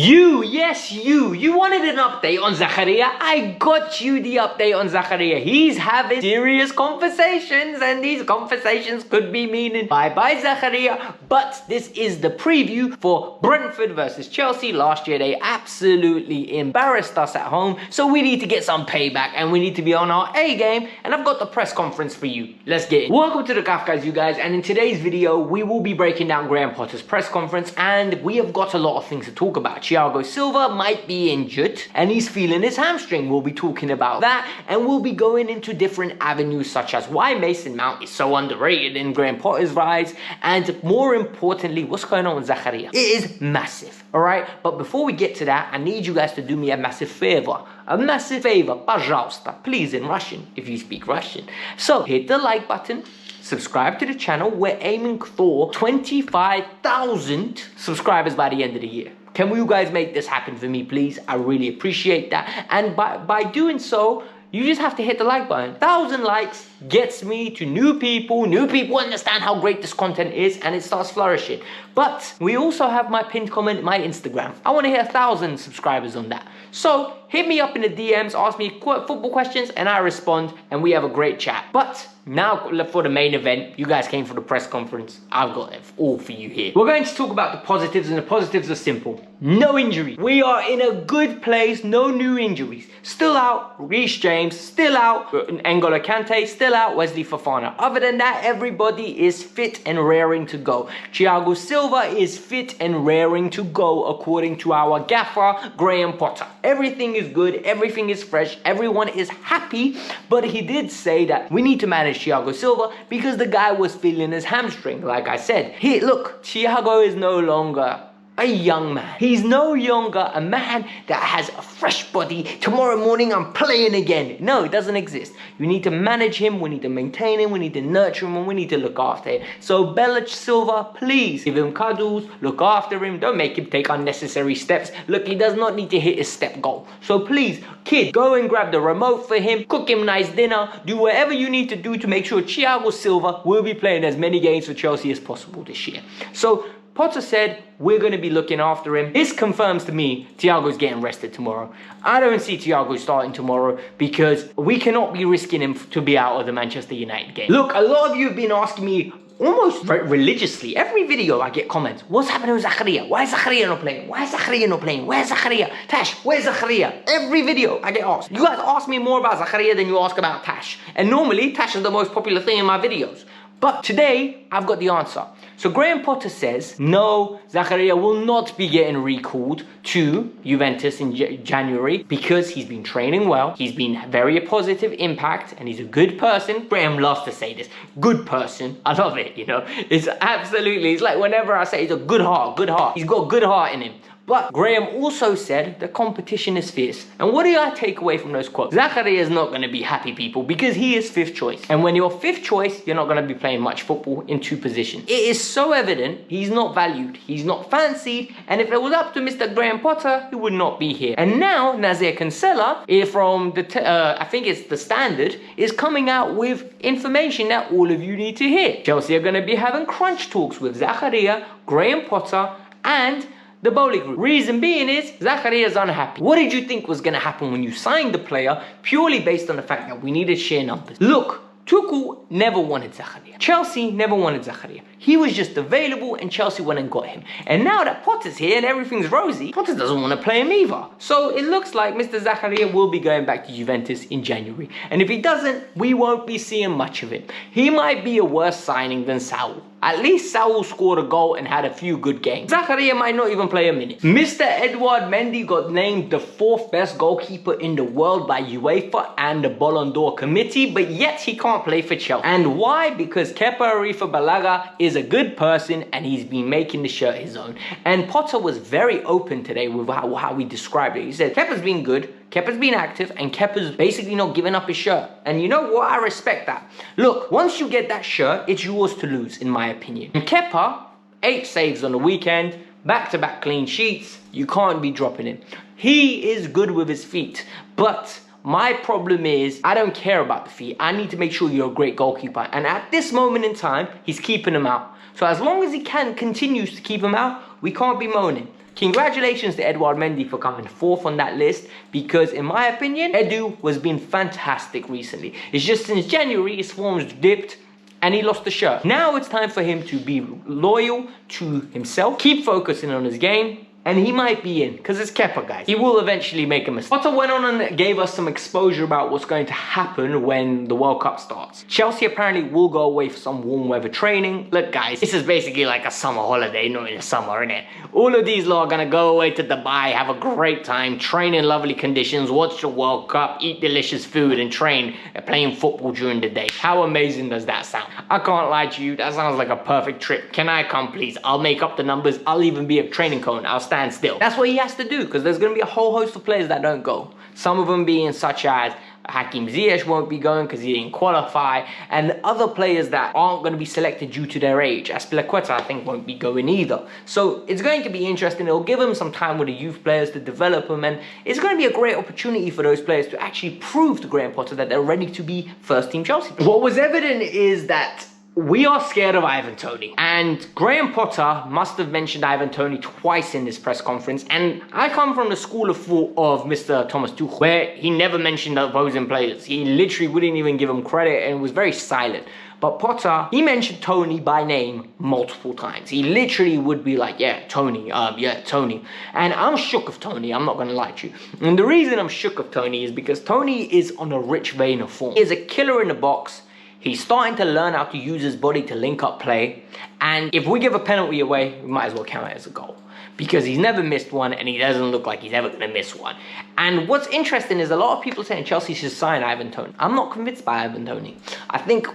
Yes, you wanted an update on Zakaria. I got you the update on Zakaria. He's having serious conversations, and these conversations could be meaning bye-bye Zakaria. But this is the preview for Brentford versus Chelsea. Last year, they absolutely embarrassed us at home, so we need to get some payback, and we need to be on our A game, and I've got the press conference for you. Let's get it. Welcome to the Kavkas View, guys, and in today's video, we will be breaking down Graham Potter's press conference, and we have got a lot of things to talk about. Thiago Silva might be injured and he's feeling his hamstring. We'll be talking about that, and we'll be going into different avenues such as why Mason Mount is so underrated in Graham Potter's rise, and more importantly, what's going on with Zakaria. It is massive, all right? But before we get to that, I need you guys to do me a massive favor. A massive favor, пожалуйста, please, in Russian, if you speak Russian. So hit the like button, subscribe to the channel. We're aiming for 25,000 subscribers by the end of the year. Can you guys make this happen for me, please? I really appreciate that. And by doing so, you just have to hit the like button. 1,000 likes gets me to new people. New people understand how great this content is, and it starts flourishing. But we also have my pinned comment, my Instagram. I want to hit 1,000 subscribers on that. So hit me up in the DMs, ask me football questions, and I respond, and we have a great chat. But now for the main event, you guys came for the press conference. I've got it all for you here. We're going to talk about the positives, and the positives are simple. No injury. We are in a good place. No new injuries. Still out, Reece James. Still out, N'Golo Kante. Still out, Wesley Fofana. Other than that, everybody is fit and raring to go. Thiago Silva is fit and raring to go, according to our gaffer, Graham Potter. Everything is good. Everything is fresh. Everyone is happy. But he did say that we need to manage Thiago Silva because the guy was feeling his hamstring. Like I said, here, look, Thiago is no longer a young man. He's no longer a man that has a fresh body. Tomorrow morning I'm playing again. No, it doesn't exist. You need to manage him. We need to maintain him. We need to nurture him, and we need to look after him. So Bella Silva, please give him cuddles, look after him. Don't make him take unnecessary steps. Look, he does not need to hit his step goal. So please, kid, go and grab the remote for him, cook him nice dinner, do whatever you need to do to make sure Thiago Silva will be playing as many games for Chelsea as possible this year. So Potter said we're going to be looking after him. This confirms to me Thiago's getting rested tomorrow. I don't see Thiago starting tomorrow because we cannot be risking him to be out of the Manchester United game. Look, a lot of you have been asking me almost religiously. Every video I get comments. What's happening with Zakaria? Why is Zakaria not playing? Why is Zakaria not playing? Where's Zakaria? Tash, where's Zakaria? Every video I get asked. You guys ask me more about Zakaria than you ask about Tash. And normally Tash is the most popular thing in my videos. But today, I've got the answer. So Graham Potter says, no, Zakaria will not be getting recalled to Juventus in January because he's been training well, he's been very positive impact, and he's a good person. Graham loves to say this, good person. I love it, you know. It's absolutely, it's like whenever I say he's a good heart, good heart. He's got a good heart in him. But Graham also said the competition is fierce. And what do I take away from those quotes? Zakaria is not going to be happy, people, because he is fifth choice. And when you're fifth choice, you're not going to be playing much football in two positions. It is so evident he's not valued, he's not fancied, and if it was up to Mr. Graham Potter, he would not be here. And now Nazir Kinsella, from the I think it's the Standard, is coming out with information that all of you need to hear. Chelsea are going to be having crunch talks with Zakaria, Graham Potter, and the Bowley Group. Reason being is Zakaria is unhappy. What did you think was going to happen when you signed the player purely based on the fact that we needed sheer numbers? Look, Tuchel never wanted Zakaria. Chelsea never wanted Zakaria. He was just available and Chelsea went and got him. And now that Potter's here and everything's rosy, Potter doesn't want to play him either. So it looks like Mr. Zakaria will be going back to Juventus in January. And if he doesn't, we won't be seeing much of it. He might be a worse signing than Saul. At least Saul scored a goal and had a few good games. Zakaria might not even play a minute. Mr. Edouard Mendy got named the 4th best goalkeeper in the world by UEFA and the Ballon d'Or committee, but yet he can't play for Chelsea. And why? Because Kepa Arrizabalaga is a good person and he's been making the shirt his own. And Potter was very open today with how he described it. He said, Kepa's been good, Kepa's been active, and Kepa's basically not giving up his shirt. And you know what? I respect that. Look, once you get that shirt, it's yours to lose, in my opinion. And Kepa, 8 saves on the weekend, back-to-back clean sheets. You can't be dropping him. He is good with his feet, but my problem is I don't care about the feet. I need to make sure you're a great goalkeeper. And at this moment in time, he's keeping him out. So as long as he continues to keep him out, we can't be moaning. Congratulations to Edouard Mendy for coming fourth on that list, because in my opinion, Edu was being fantastic recently. It's just since January, his form's dipped and he lost the shirt. Now it's time for him to be loyal to himself, keep focusing on his game, and he might be in, because it's Kepa, guys. He will eventually make a mistake. Potter went on and gave us some exposure about what's going to happen when the World Cup starts. Chelsea apparently will go away for some warm weather training. Look, guys, this is basically like a summer holiday, not in the summer, innit? All of these lot are gonna go away to Dubai, have a great time, train in lovely conditions, watch the World Cup, eat delicious food, and train playing football during the day. How amazing does that sound? I can't lie to you, that sounds like a perfect trip. Can I come, please? I'll make up the numbers. I'll even be a training cone. I'll stand still. That's what he has to do, because there's going to be a whole host of players that don't go. Some of them being such as Hakim Ziyech won't be going because he didn't qualify, and other players that aren't going to be selected due to their age. Aspilicueta, I think, won't be going either. So it's going to be interesting. It'll give him some time with the youth players to develop them, and it's going to be a great opportunity for those players to actually prove to Graham Potter that they're ready to be first team Chelsea. What was evident is that we are scared of Ivan Toney, and Graham Potter must have mentioned Ivan Toney twice in this press conference, and I come from the school of thought of Mr. Thomas Tuchel, where he never mentioned opposing players. He literally wouldn't even give them credit and was very silent. But Potter, he mentioned Toney by name multiple times. He literally would be like, yeah, Toney. And I'm shook of Toney, I'm not going to lie to you. And the reason I'm shook of Toney is because Toney is on a rich vein of form. He is a killer in the box. He's starting to learn how to use his body to link up play. And if we give a penalty away, we might as well count it as a goal, because he's never missed one and he doesn't look like he's ever going to miss one. And what's interesting is a lot of people saying Chelsea should sign Ivan Toney. I'm not convinced by Ivan Toney. I think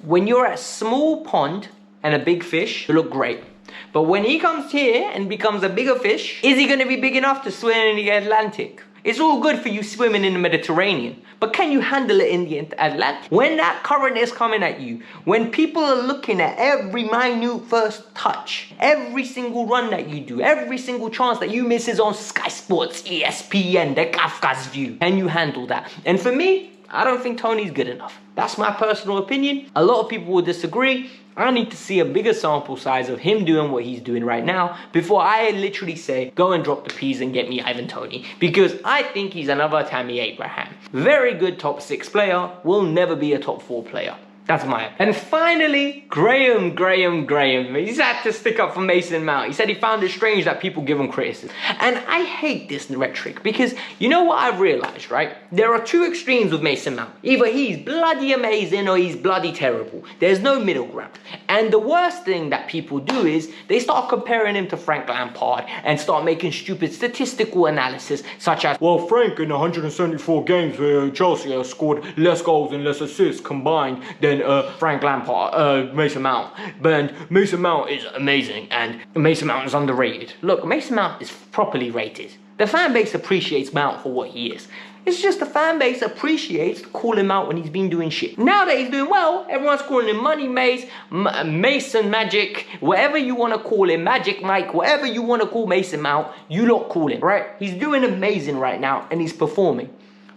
when you're a small pond and a big fish, you look great. But when he comes here and becomes a bigger fish, is he going to be big enough to swim in the Atlantic? It's all good for you swimming in the Mediterranean, but can you handle it in the Atlantic? When that current is coming at you, when people are looking at every minute first touch, every single run that you do, every single chance that you miss is on Sky Sports, ESPN, the Kavkas View, can you handle that? And for me, I don't think Toney's good enough. That's my personal opinion. A lot of people will disagree. I need to see a bigger sample size of him doing what he's doing right now before I literally say, go and drop the peas and get me Ivan Toney. Because I think he's another Tammy Abraham. Very good top 6 player, will never be a top 4 player. That's my opinion. And finally, Graham. He's had to stick up for Mason Mount. He said he found it strange that people give him criticism. And I hate this rhetoric, because you know what I've realized, right? There are two extremes with Mason Mount. Either he's bloody amazing or he's bloody terrible. There's no middle ground. And the worst thing that people do is they start comparing him to Frank Lampard and start making stupid statistical analysis, such as, well, Frank in 174 games where Chelsea has scored less goals and less assists combined than Frank Lampard, Mason Mount. But Mason Mount is amazing and Mason Mount is underrated. Look, Mason Mount is properly rated. The fan base appreciates Mount for what he is. It's just the fan base appreciates to call him out when he's been doing shit. Now that he's doing well, everyone's calling him Money Mace, Mason Magic, whatever you want to call him, Magic Mike, whatever you want to call Mason Mount, you lot call him, right? He's doing amazing right now and he's performing.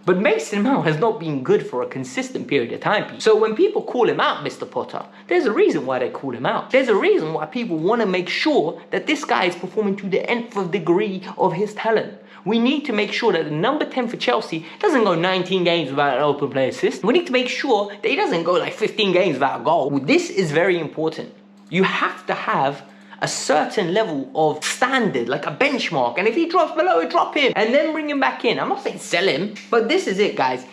But Mason Mount has not been good for a consistent period of time. So when people call him out, Mr. Potter, there's a reason why they call him out. There's a reason why people want to make sure that this guy is performing to the nth degree of his talent. We need to make sure that the number 10 for Chelsea doesn't go 19 games without an open play assist. We need to make sure that he doesn't go like 15 games without a goal. This is very important. You have to have a certain level of standard, like a benchmark. And if he drops below it, drop him and then bring him back in. I'm not saying sell him, but this is it, guys.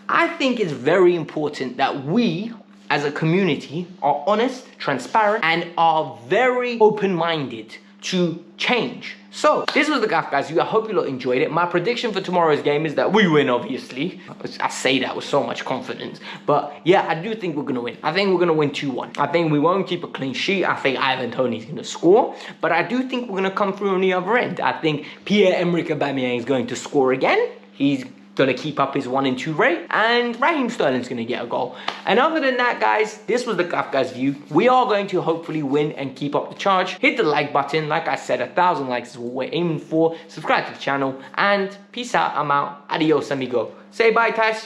I think it's very important that we, as a community, are honest, transparent, and are very open-minded to change. So, this was the Kavkas View. I hope you lot enjoyed it. My prediction for tomorrow's game is that we win, obviously. I say that with so much confidence. But, yeah, I do think we're going to win. I think we're going to win 2-1. I think we won't keep a clean sheet. I think Ivan Toney's going to score. But I do think we're going to come through on the other end. I think Pierre-Emerick Aubameyang is going to score again. He's going to keep up his 1 and 2 rate, and Raheem Sterling's going to get a goal. And other than that, guys, this was the Kavkas View. We are going to hopefully win and keep up the charge. Hit the like button. Like I said, 1,000 likes is what we're aiming for. Subscribe to the channel, and peace out. I'm out. Adios, amigo. Say bye, Tash.